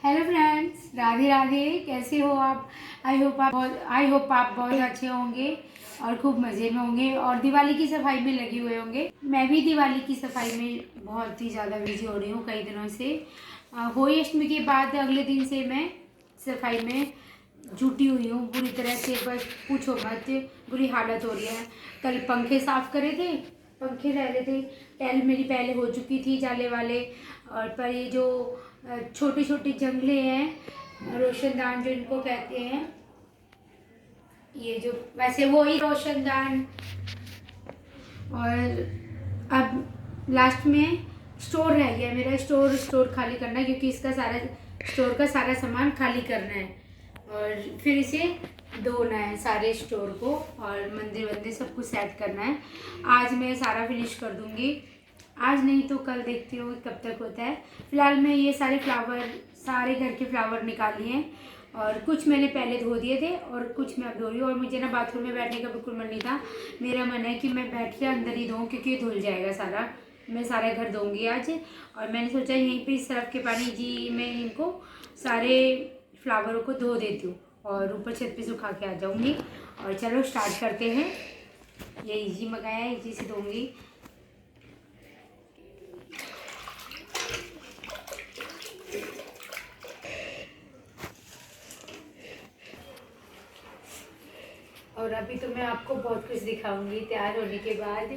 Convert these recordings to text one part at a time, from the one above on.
Hello friends, Radhe Radhe. कैसे हो आप? आई होप आप बहुत अच्छे होंगे और खूब मज़े में होंगे और दिवाली की सफाई में लगे हुए होंगे। मैं भी दिवाली की सफाई में बहुत ही ज़्यादा बिजी हो रही हूँ कई दिनों से। होली अष्टमी के बाद अगले दिन से मैं सफाई में जुटी हुई हूँ बुरी तरह से। बस पूछो मत, बुरी हालत हो रही है। कल पंखे साफ़ करे थे, पंखे रह रहे थे। टाइल मेरी पहले हो चुकी थी जाले वाले, और पर ये जो छोटे छोटे जंगले हैं, रोशनदान जो इनको कहते हैं, ये जो वैसे वो ही रोशनदान। और अब लास्ट में स्टोर रह गया मेरा। स्टोर खाली करना है, क्योंकि इसका सारा स्टोर का सारा सामान खाली करना है और फिर इसे धोना है सारे स्टोर को, और मंदिर वंदिर सब कुछ सेट करना है। आज मैं सारा फिनिश कर दूंगी, आज नहीं तो कल, देखती हूँ कब तक होता है। फिलहाल मैं ये सारे घर के फ्लावर निकाल लिए हैं, और कुछ मैंने पहले धो दिए थे और कुछ मैं अब धो रही हूँ। और मुझे ना बाथरूम में बैठने का बिल्कुल मन नहीं था। मेरा मन है कि मैं बैठ के अंदर ही धोऊँ, क्योंकि ये धुल जाएगा सारा। मैं सारा घर धोऊंगी आज, और मैंने सोचा यहीं पे सरफ के पानी जी में इनको सारे फ्लावरों को धो देती हूँ और ऊपर छत पे सुखा के आ जाऊँगी। और चलो स्टार्ट करते हैं। ये इजी मंगाया है, इजी से धोऊंगी। और अभी तो मैं आपको बहुत कुछ दिखाऊंगी तैयार होने के बाद।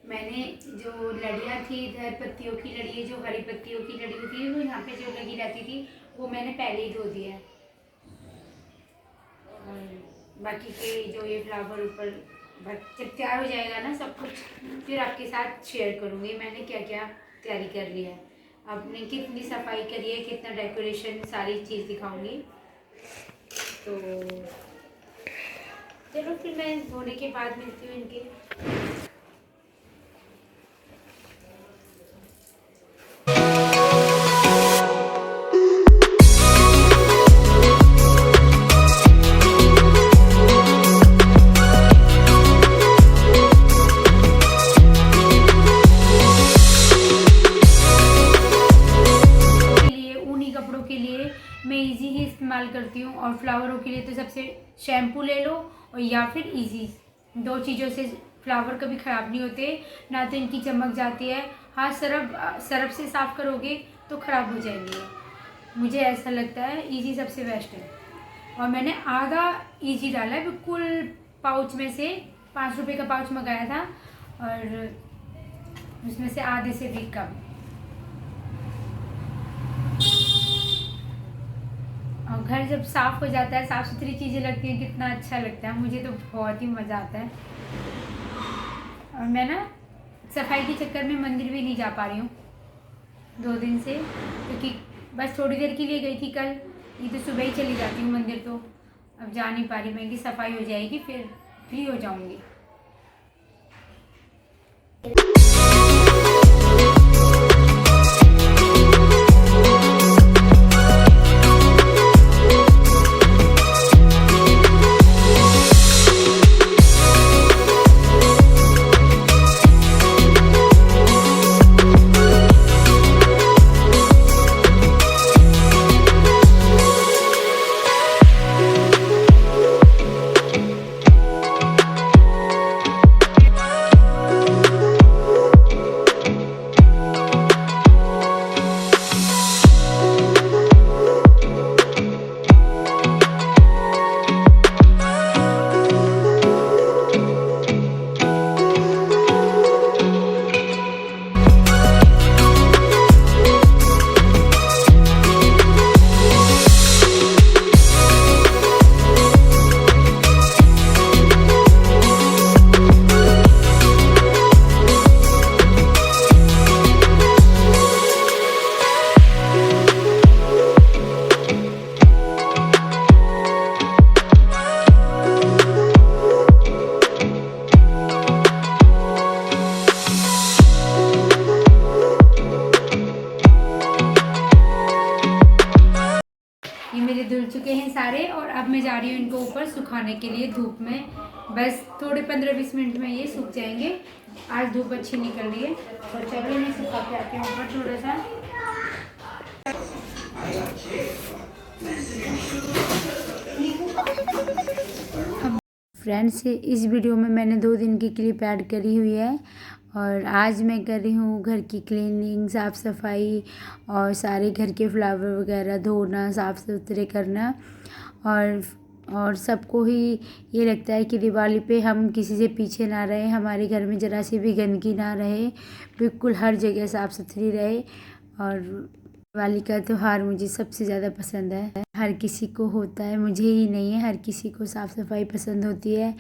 मैंने जो लड़ियाँ थी इधर, पत्तियों की लड़ी, जो हरी पत्तियों की लड़ी होती है वो यहाँ पे जो लगी रहती थी, वो मैंने पहले ही धो दिया है। और बाकी के जो ये फ्लावर ऊपर जब तैयार हो जाएगा ना सब कुछ, फिर आपके साथ शेयर करूँगी मैंने क्या क्या तैयारी कर लिया है। आपने कितनी सफाई करी है, कितना डेकोरेशन, सारी चीज़ दिखाऊँगी। तो चलो फिर मैं धोने के बाद मिलती हूँ इनके। कपड़ों के लिए मैं इजी ही इस्तेमाल करती हूँ, और फ्लावरों के लिए तो सबसे शैम्पू ले लो और या फिर इजी। दो चीज़ों से फ्लावर कभी ख़राब नहीं होते, ना तो इनकी चमक जाती है। हाँ, सरफ से साफ़ करोगे तो ख़राब हो जाएंगे। मुझे ऐसा लगता है इजी सबसे बेस्ट है। और मैंने आधा इजी डाला है बिल्कुल पाउच में से। 5 रुपये का पाउच मंगाया था और उसमें से आधे से भी कम। और घर जब साफ़ हो जाता है, साफ़ सुथरी चीज़ें लगती हैं, कितना अच्छा लगता है। मुझे तो बहुत ही मज़ा आता है। और मैं ना सफाई के चक्कर में मंदिर भी नहीं जा पा रही हूँ 2 दिन से, क्योंकि बस थोड़ी देर के लिए गई थी कल। ये तो सुबह ही चली जाती हूँ मंदिर, तो अब जा नहीं पा रही मैं कि सफाई हो जाएगी फिर फ्री हो जाऊँगी। मेरे धुल चुके हैं सारे, और अब मैं जा रही हूँ इनको ऊपर सुखाने के लिए धूप में। बस थोड़े 15-20 मिनट में ये सूख जाएंगे। आज धूप अच्छी निकल रही है, और चलो इन्हें सुखा के आते हैं ऊपर थोड़ा सा। फ्रेंड्स, इस वीडियो में मैंने 2 दिन की क्लिप ऐड करी हुई है और आज मैं कर रही हूँ घर की क्लीनिंग, साफ़ सफाई और सारे घर के फ्लावर वगैरह धोना, साफ़ सुथरे करना। और सबको ही ये लगता है कि दिवाली पे हम किसी से पीछे ना रहें, हमारे घर में ज़रा सी भी गंदगी ना रहे, बिल्कुल हर जगह साफ़ सुथरी रहे। और दिवाली का त्यौहार मुझे सबसे ज़्यादा पसंद है। हर किसी को होता है, मुझे ही नहीं है, हर किसी को साफ़ सफाई पसंद होती है।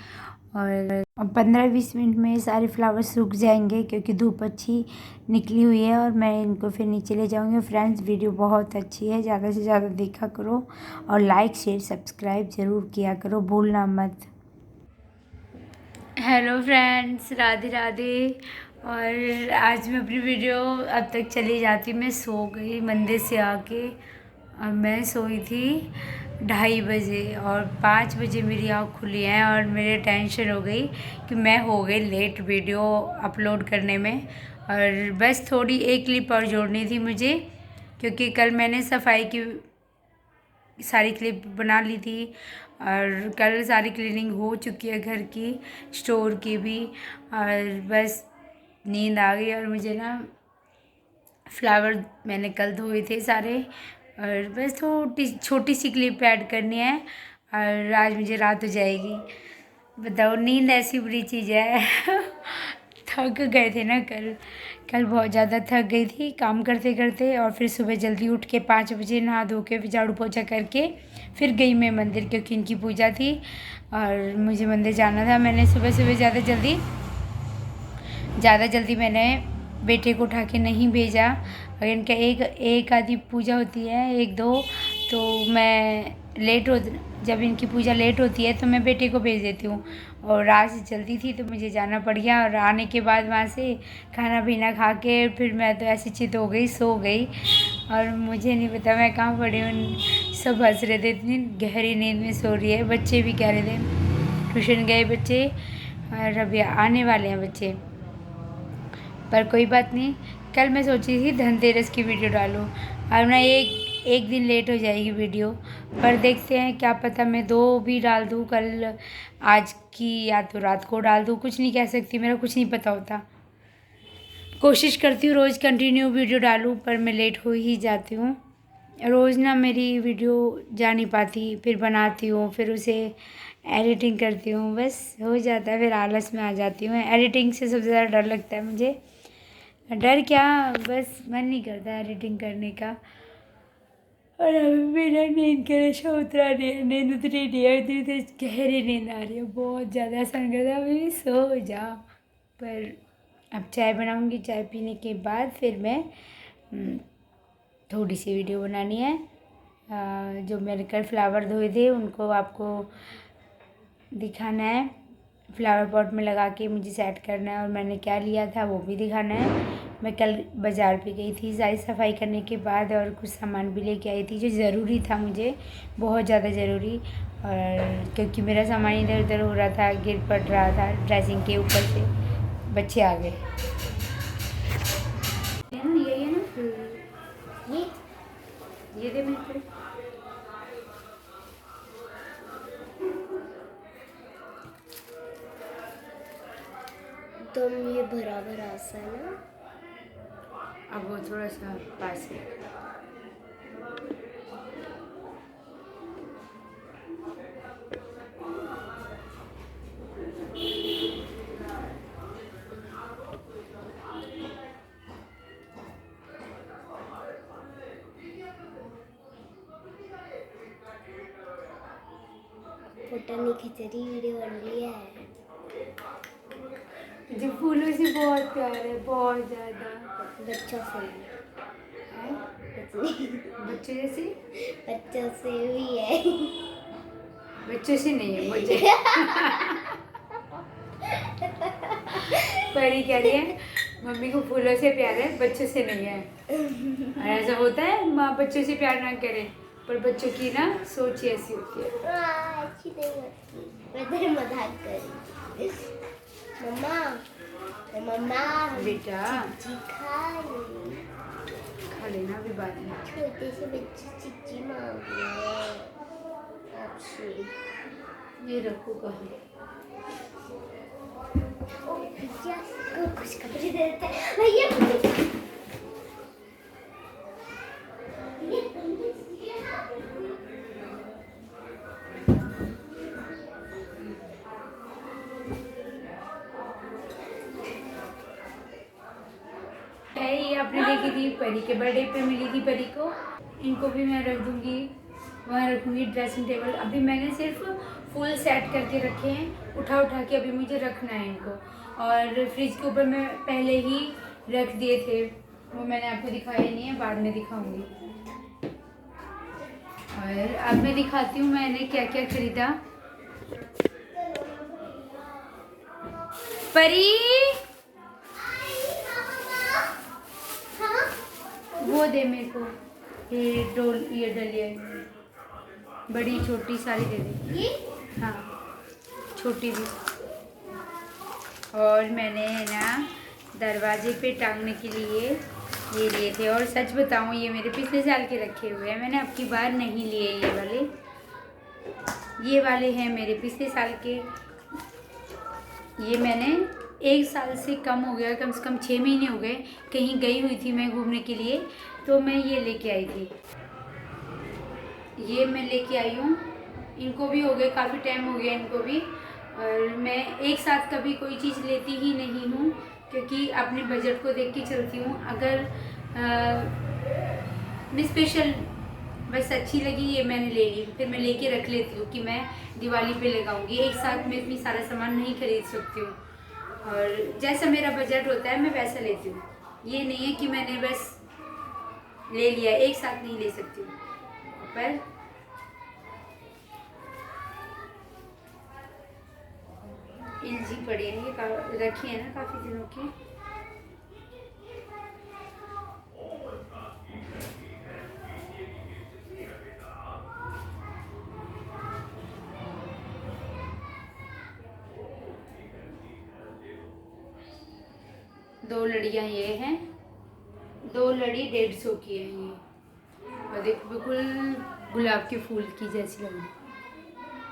और 15-20 मिनट में सारे फ्लावर सूख जाएंगे क्योंकि धूप अच्छी निकली हुई है और मैं इनको फिर नीचे ले जाऊंगी। फ्रेंड्स, वीडियो बहुत अच्छी है, ज़्यादा से ज़्यादा देखा करो और लाइक शेयर सब्सक्राइब ज़रूर किया करो, भूलना मत। Hello friends, Radhe Radhe. और आज मैं अपनी वीडियो अब तक चली जाती, मैं सो गई मंदिर से आके। और मैं सोई थी 2:30 बजे और 5 बजे मेरी आँख खुली है और मेरे टेंशन हो गई कि मैं हो गई लेट वीडियो अपलोड करने में। और बस थोड़ी एक क्लिप और जोड़नी थी मुझे, क्योंकि कल मैंने सफाई की सारी क्लिप बना ली थी और कल सारी क्लीनिंग हो चुकी है घर की, स्टोर की भी। और बस नींद आ गई और मुझे ना फ्लावर मैंने कल धोए थे सारे और बस छोटी सी क्लिप ऐड करनी है और आज मुझे रात हो जाएगी। बताओ, नींद ऐसी बुरी चीज़ है थक गए थे ना कल बहुत ज़्यादा थक गई थी काम करते करते। और फिर सुबह जल्दी उठ के 5 बजे नहा धो के झाड़ू पोछा करके फिर गई मैं मंदिर, क्योंकि इनकी पूजा थी और मुझे मंदिर जाना था। मैंने सुबह सुबह ज़्यादा जल्दी मैंने बेटे को उठा के नहीं भेजा। अगर इनका एक आधी पूजा होती है, 1-2, तो मैं जब इनकी पूजा लेट होती है तो मैं बेटे को भेज देती हूँ। और आज जल्दी थी तो मुझे जाना पड़ गया और आने के बाद वहाँ से खाना पीना खा के फिर मैं तो ऐसी चित हो गई, सो गई और मुझे नहीं पता मैं कहाँ पड़ी हूँ। सब हंस रहे थे, इतनी गहरी नींद में सो रही है। बच्चे भी कह रहे थे, ट्यूशन गए बच्चे और अभी आने वाले हैं बच्चे। पर कोई बात नहीं, कल मैं सोची थी धनतेरस की वीडियो डालूं और ना एक दिन लेट हो जाएगी वीडियो, पर देखते हैं, क्या पता मैं 2 भी डाल दूं कल, आज की या तो रात को डाल दूं, कुछ नहीं कह सकती, मेरा कुछ नहीं पता होता। कोशिश करती हूँ रोज़ कंटिन्यू वीडियो डालूं, पर मैं लेट हो ही जाती हूँ। रोज़ ना मेरी वीडियो जा नहीं पाती, फिर बनाती हूँ, फिर उसे एडिटिंग करती हूँ, बस हो जाता है, फिर आलस में आ जाती हूँ। एडिटिंग से सबसे ज़्यादा डर लगता है मुझे। डर क्या, बस मन नहीं करता एडिटिंग करने का। और अभी मेरा नींद का नशा उतरा नहीं है, नींद उतरी नहीं है, इतनी गहरी नींद आ रही है, बहुत ज़्यादा। ऐसा लग रहा है अभी सो जा। पर अब चाय बनाऊंगी, चाय पीने के बाद फिर मैं थोड़ी सी वीडियो बनानी है। जो मैंने कल फ्लावर धोए थे उनको आपको दिखाना है, फ्लावर पॉट में लगा के मुझे सेट करना है और मैंने क्या लिया था वो भी दिखाना है। मैं कल बाज़ार पे गई थी सारी सफाई करने के बाद और कुछ सामान भी लेके आई थी जो ज़रूरी था मुझे, बहुत ज़्यादा ज़रूरी। और क्योंकि मेरा सामान इधर उधर हो रहा था, गिर पड़ रहा था ड्रेसिंग के ऊपर से, बच्चे आ गए। यही है ना, ये दे मेरे को। तुम ये भरा भरा सा ना, अब वो थोड़ा सा पास है। पोटा ने खिचड़ी वीडियो बन रही है। मुझे फूलों से बहुत प्यार है, बहुत ज़्यादा। बच्चों से है? बच्चों जैसे? बच्चों से भी है। बच्चों से नहीं है मुझे परी कह रही है मम्मी को फूलों से प्यार है, बच्चों से नहीं है। और ऐसा होता है, माँ बच्चों से प्यार ना करे, पर बच्चों की ना सोच ही ऐसी होती है। अच्छी नहीं होती, मैं तेरे मजाक कर रही थी। मम्मा मम्मा बेटा चिच्ची खाई, खा लेना अभी बाद में। छोटे से बच्चे चिच्ची मांग रहे हैं आपसे। ये रखो कहाँ? ओ भैया को कुछ कपड़े दे देते हैं भैया है ये आपने देखी थी, परी के बर्थडे पे मिली थी परी को। इनको भी मैं रख दूँगी, वहाँ रखूँगी ड्रेसिंग टेबल। अभी मैंने सिर्फ फुल सेट करके रखे हैं, उठा के अभी मुझे रखना है इनको। और फ्रिज के ऊपर मैं पहले ही रख दिए थे, वो मैंने आपको दिखाया नहीं है, बाद में दिखाऊंगी। और अब मैं दिखाती हूँ मैंने क्या क्या खरीदा। परी वो दे मेरे को, ये डलिया बड़ी छोटी सारी दे दे। ये हाँ छोटी भी। और मैंने ना दरवाजे पे टांगने के लिए ये लिए थे। और सच बताऊँ ये मेरे पिछले साल के रखे हुए हैं, मैंने अब की बार नहीं लिए ये वाले हैं मेरे पिछले साल के। ये मैंने 1 साल से कम हो गया, कम से कम 6 महीने हो गए, कहीं गई हुई थी मैं घूमने के लिए, तो मैं ये लेके आई थी। ये मैं लेके आई हूँ, इनको भी हो गए, काफ़ी टाइम हो गया इनको भी। और मैं एक साथ कभी कोई चीज़ लेती ही नहीं हूँ, क्योंकि अपने बजट को देख के चलती हूँ। अगर मैं स्पेशल बस अच्छी लगी ये मैंने ले ली, फिर मैं लेके रख लेती हूँ कि मैं दिवाली पे लगाऊंगी। एक साथ में इतनी सारा सामान नहीं खरीद सकती हूँ, और जैसा मेरा बजट होता है मैं वैसा लेती हूँ। ये नहीं है कि मैंने बस ले लिया, एक साथ नहीं ले सकती हूँ। पर इलजी पड़ी है, ये रखी है ना काफ़ी दिनों की। दो लड़ियाँ ये हैं, 2 लड़ी 150 की है ये। और देखो बिल्कुल गुलाब के फूल की जैसी लगी,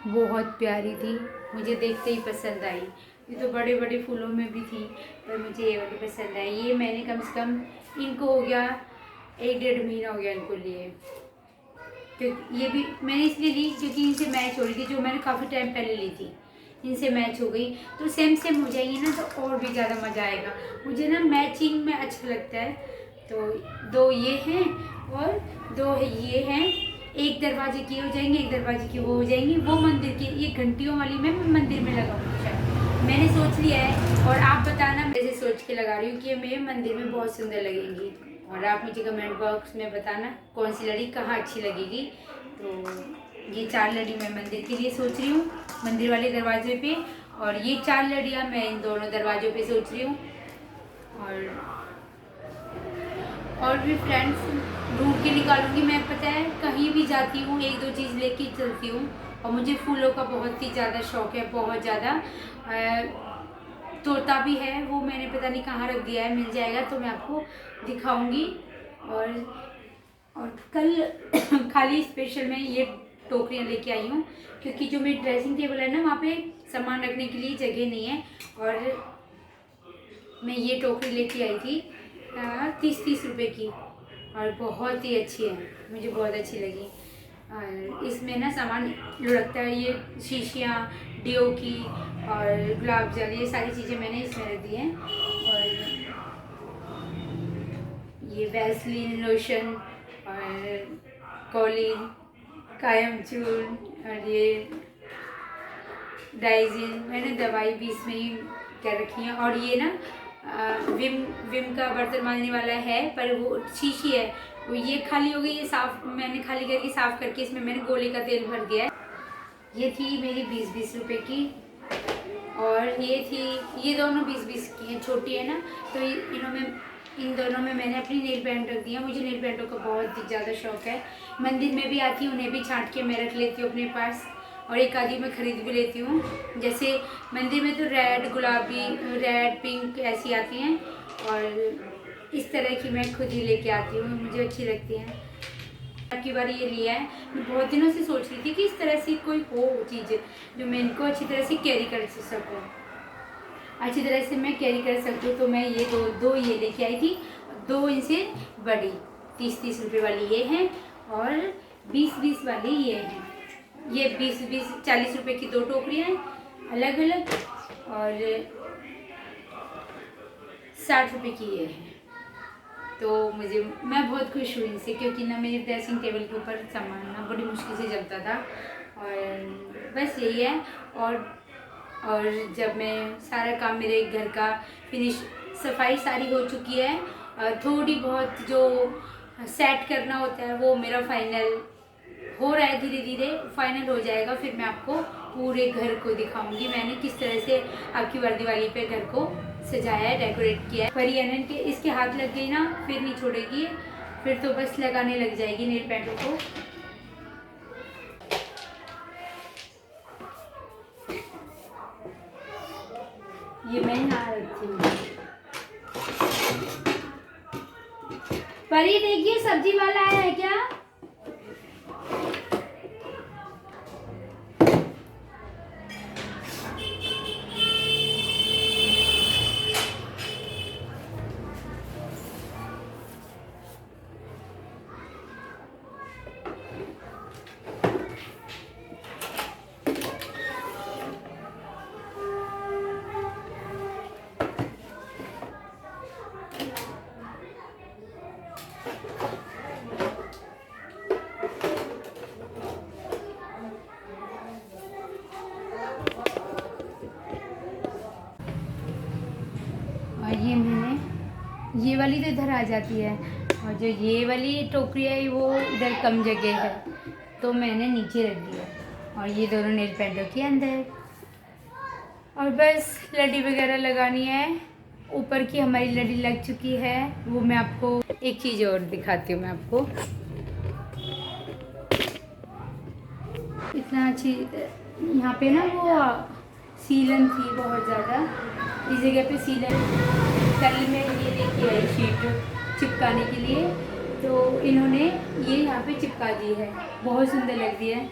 बहुत प्यारी थी, मुझे देखते ही पसंद आई। ये तो बड़े बड़े फूलों में भी थी, पर मुझे ये वाली पसंद आई। ये मैंने कम से कम इनको हो गया 1-1.5 महीना हो गया इनको लिए। क्योंकि ये भी मैंने इसलिए ली क्योंकि इनसे मैच हो रही थी, जो मैंने काफ़ी टाइम पहले ली थी, इनसे मैच हो गई। तो सेम हो जाएगी ना, तो और भी ज़्यादा मज़ा आएगा। मुझे ना मैचिंग में अच्छा लगता है। तो 2 ये हैं और 2 ये हैं, एक दरवाजे की हो जाएंगे, एक दरवाजे की वो हो जाएंगी। वो मंदिर की, ये घंटियों वाली मैं मंदिर में लगाऊंगी शायद, मैंने सोच लिया है। और आप बताना, जैसे सोच के लगा रही हूँ कि ये मेरे मंदिर में बहुत सुंदर लगेंगी। और आप मुझे कमेंट बॉक्स में बताना कौन सी लड़ी कहाँ अच्छी लगेगी। तो ये 4 लड़ी मैं मंदिर के लिए सोच रही हूँ, मंदिर वाले दरवाजे पे। और ये 4 लड़ियाँ मैं इन दोनों दरवाज़ों पे सोच रही हूँ। और भी फ्रेंड्स ढूंढ के निकालूंगी मैं। पता है कहीं भी जाती हूँ 1-2 चीज़ लेके चलती हूँ। और मुझे फूलों का बहुत ही ज़्यादा शौक है, बहुत ज़्यादा। तोता भी है, वो मैंने पता नहीं कहाँ रख दिया है, मिल जाएगा तो मैं आपको दिखाऊंगी। और कल खाली स्पेशल मैं ये टोकरियाँ लेके आई हूँ, क्योंकि जो मेरी ड्रेसिंग टेबल है ना, वहाँ पे सामान रखने के लिए जगह नहीं है। और मैं ये टोकरी लेके आई थी 30 रुपए की, और बहुत ही अच्छी है, मुझे बहुत अच्छी लगी। और इसमें ना सामान लुढ़कता है, ये शीशियाँ डियो की और गुलाब जल, ये सारी चीज़ें मैंने इसमें रख दी हैं। और ये वैसलीन लोशन और कॉलिन कायम चूर्ण, और ये डाइजिन, मैंने दवाई भी इसमें ही कर रखी है। और ये ना विम का बर्तन मांजने वाला है, पर वो शीशी है, वो ये खाली हो गई। ये साफ मैंने खाली करके साफ करके इसमें मैंने गोले का तेल भर दिया है। ये थी मेरी 20-20 रुपए की। और ये दोनों 20-20 की हैं, छोटी है ना, तो इन दोनों में मैंने अपनी नेल पेंट रख दिया। मुझे नेल पेंटों का बहुत ही ज़्यादा शौक है, मंदिर में भी आती हूँ, उन्हें भी छांट के मैं रख लेती हूँ अपने पास। और एक आधी मैं खरीद भी लेती हूँ, जैसे मंदिर में तो रेड, गुलाबी, रेड, पिंक ऐसी आती हैं, और इस तरह की मैं खुद ही लेके आती हूँ, मुझे अच्छी लगती हैं। की बार ये लिया है। मैं बहुत दिनों से सोच रही थी कि इस तरह से कोई हो चीज़ जो मैं इनको अच्छी तरह से कैरी कर सकूँ, अच्छी तरह से मैं कैरी कर सकूँ। तो मैं ये दो ये लेके आई थी, 2 इनसे बड़ी 30-30 रुपये वाली ये हैं और 20-20 वाली ये हैं। ये 20-20 40 रुपये की 2 टोकरियाँ हैं अलग अलग, और 60 रुपये की ये है। तो मैं बहुत खुश हुई इनसे, क्योंकि ना मेरे ड्रेसिंग टेबल के ऊपर सामान ना बड़ी मुश्किल से जमता था, और बस यही है। और जब मैं सारा काम मेरे घर का फिनिश, सफाई सारी हो चुकी है, थोड़ी बहुत जो सेट करना होता है वो मेरा फाइनल हो रहा है, धीरे धीरे फाइनल हो जाएगा। फिर मैं आपको पूरे घर को दिखाऊंगी मैंने किस तरह से आपकी बार दिवाली पे घर को सजाया है, डेकोरेट किया है। परियनन के इसके हाथ लग गई ना, फिर नहीं छोड़ेगी, फिर तो बस लगाने लग जाएगी नेल पेंटों को। ये मैं यहाँ रखती हूँ। परी देखिए सब्जी वाला आया है क्या? और ये वाली तो इधर आ जाती है, और जो ये वाली टोकरी है वो इधर कम जगह है, तो मैंने नीचे रख दिया। और ये दोनों नेल पेंटों के अंदर, और बस लड़ी वगैरह लगानी है। ऊपर की हमारी लड़ी लग चुकी है, वो मैं आपको एक चीज़ और दिखाती हूँ। मैं आपको इतना अच्छी यहाँ पे ना वो सीलन थी बहुत ज़्यादा, इस जगह पे सीलन कल में ये लेके आई शीट चिपकाने के लिए, तो इन्होंने ये यहाँ पे चिपका दी है, बहुत सुंदर लग रही है।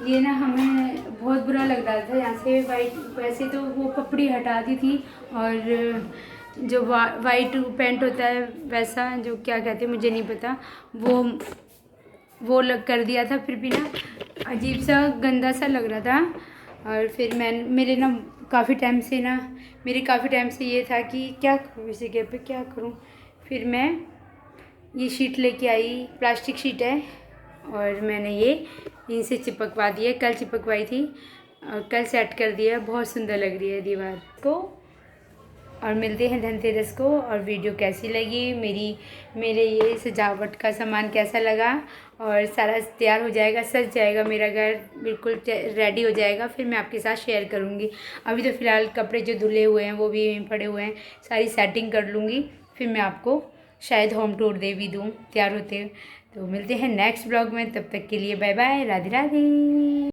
ये ना हमें बहुत बुरा लग रहा था यहाँ से वाइट, वैसे तो वो पपड़ी हटा दी थी, और जो वाइट पेंट होता है वैसा, जो क्या कहते हैं मुझे नहीं पता, वो लग कर दिया था। फिर भी ना अजीब सा गंदा सा लग रहा था। और फिर मेरे काफ़ी टाइम से ये था कि क्या करूँ इस जगह पे, क्या करूँ। फिर मैं ये शीट लेके आई, प्लास्टिक शीट है, और मैंने ये इनसे चिपकवा दिया। कल चिपकवाई थी और कल सेट कर दिया, बहुत सुंदर लग रही है दीवार को। और मिलते हैं धनतेरस को। और वीडियो कैसी लगी, मेरे ये सजावट का सामान कैसा लगा, और सारा तैयार हो जाएगा, सज जाएगा मेरा घर, बिल्कुल रेडी हो जाएगा, फिर मैं आपके साथ शेयर करूँगी। अभी तो फ़िलहाल कपड़े जो धुले हुए हैं वो भी पड़े हुए हैं, सारी सेटिंग कर लूँगी, फिर मैं आपको शायद होम टूर दे भी दूँ तैयार होते। तो मिलते हैं नेक्स्ट ब्लॉग में, तब तक के लिए बाय बाय, राधे राधे।